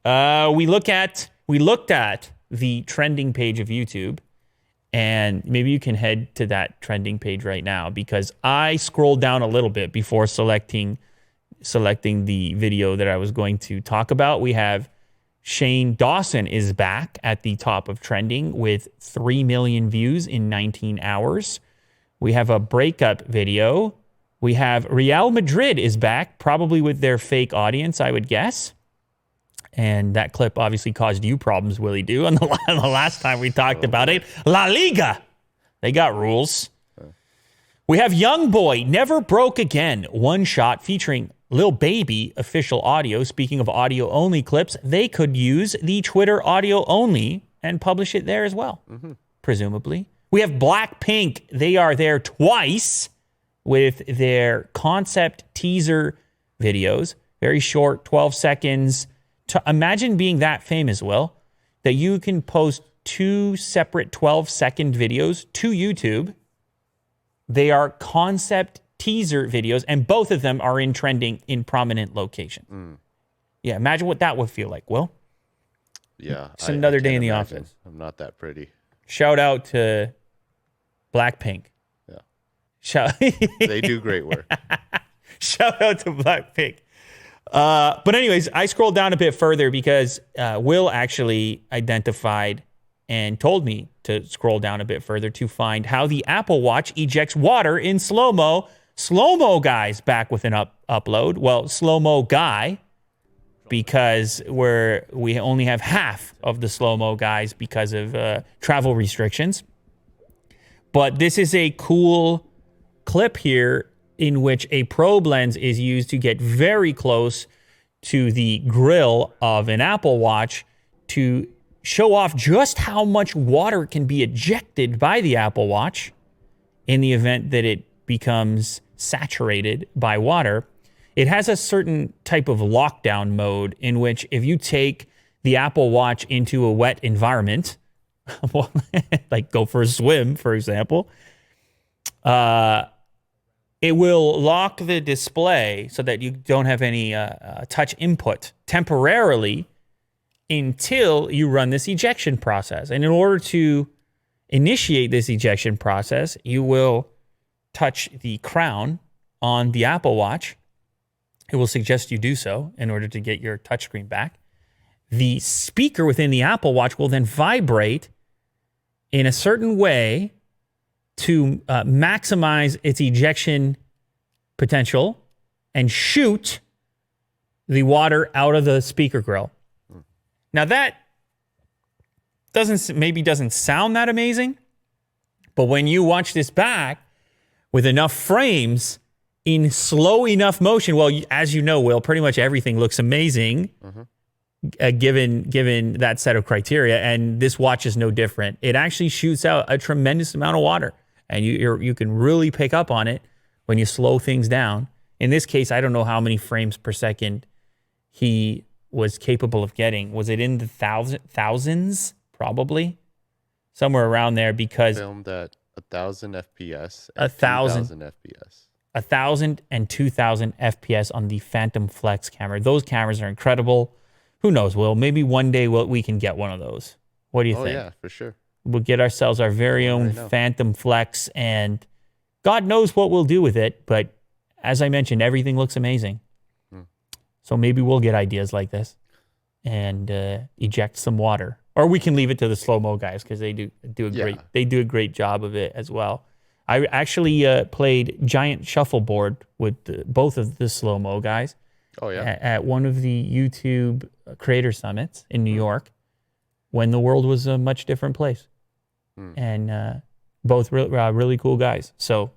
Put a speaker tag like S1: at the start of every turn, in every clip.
S1: We looked at the trending page of YouTube, and maybe you can head to that trending page right now because I scrolled down a little bit before selecting the video that I was going to talk about. We have Shane Dawson is back at the top of trending with 3 million views in 19 hours. We have a breakup video. We have Real Madrid is back, probably with their fake audience, I would guess. And that clip obviously caused you problems, Willie Do, on the last time we talked about it. La Liga, they got rules. We have Young Boy, Never Broke Again, one shot featuring Lil Baby official audio. Speaking of audio-only clips, they could use the Twitter audio-only and publish it there as well, presumably. We have Blackpink. They are there twice with their concept teaser videos. Very short, 12 seconds. Imagine being that famous, Will, that you can post 2 separate 12-second videos to YouTube. They are concept teaser videos, and both of them are in trending in prominent locations. Yeah, imagine what that would feel like, Will.
S2: Yeah.
S1: It's another day in the
S2: imagine.
S1: office.
S2: I'm not that pretty.
S1: Shout out to Blackpink.
S2: Yeah. They do great work.
S1: Shout out to Blackpink. But anyways, I scrolled down a bit further because Will actually identified and told me to scroll down a bit further to find how the Apple Watch ejects water in slow-mo. Slow-mo guy's back with an upload. Well, slow-mo guy, because we only have half of the slow-mo guys because of travel restrictions. But this is a cool clip here in which a probe lens is used to get very close to the grill of an Apple Watch to show off just how much water can be ejected by the Apple Watch in the event that it becomes saturated by water. It has a certain type of lockdown mode in which if you take the Apple Watch into a wet environment, like go for a swim, for example, it will lock the display so that you don't have any touch input temporarily until you run this ejection process. And in order to initiate this ejection process, you will touch the crown on the Apple Watch. It will suggest you do so in order to get your touchscreen back. The speaker within the Apple Watch will then vibrate in a certain way to maximize its ejection potential and shoot the water out of the speaker grill. Now that doesn't sound that amazing, but when you watch this back with enough frames in slow enough motion, well, as you know, Will, pretty much everything looks amazing given that set of criteria, and this watch is no different. It actually shoots out a tremendous amount of water, and you can really pick up on it when you slow things down. In this case, I don't know how many frames per second he was capable of getting. Was it in the thousands? Probably. Somewhere around there, because
S2: filmed at 1,000 FPS.
S1: 1,000
S2: FPS.
S1: 1,000 and 2,000 FPS on the Phantom Flex camera. Those cameras are incredible. Who knows, Will? Maybe one day we can get one of those. What do you think?
S2: Oh, yeah, for sure.
S1: We'll get ourselves our very own Phantom Flex, and God knows what we'll do with it. But as I mentioned, everything looks amazing. So maybe we'll get ideas like this and eject some water. Or we can leave it to the slow-mo guys because they do a great job of it as well. I actually played Giant Shuffleboard with both of the slow-mo guys.
S2: Oh, yeah.
S1: At one of the YouTube Creator Summits in New York when the world was a much different place. And both really cool guys. So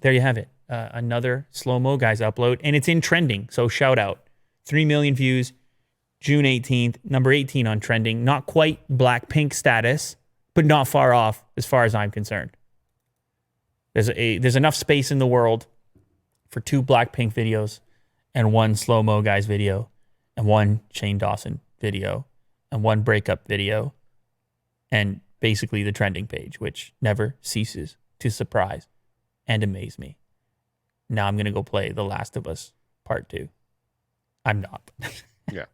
S1: there you have it. Another slow-mo guys upload. And it's in trending, so shout out. 3 million views, June 18th, number 18 on trending. Not quite Blackpink status, but not far off as far as I'm concerned. There's enough space in the world for 2 Blackpink videos and 1 slow-mo guys video and 1 Shane Dawson video and 1 breakup video and basically the trending page, which never ceases to surprise and amaze me. Now I'm going to go play The Last of Us Part 2. I'm not.
S2: Yeah.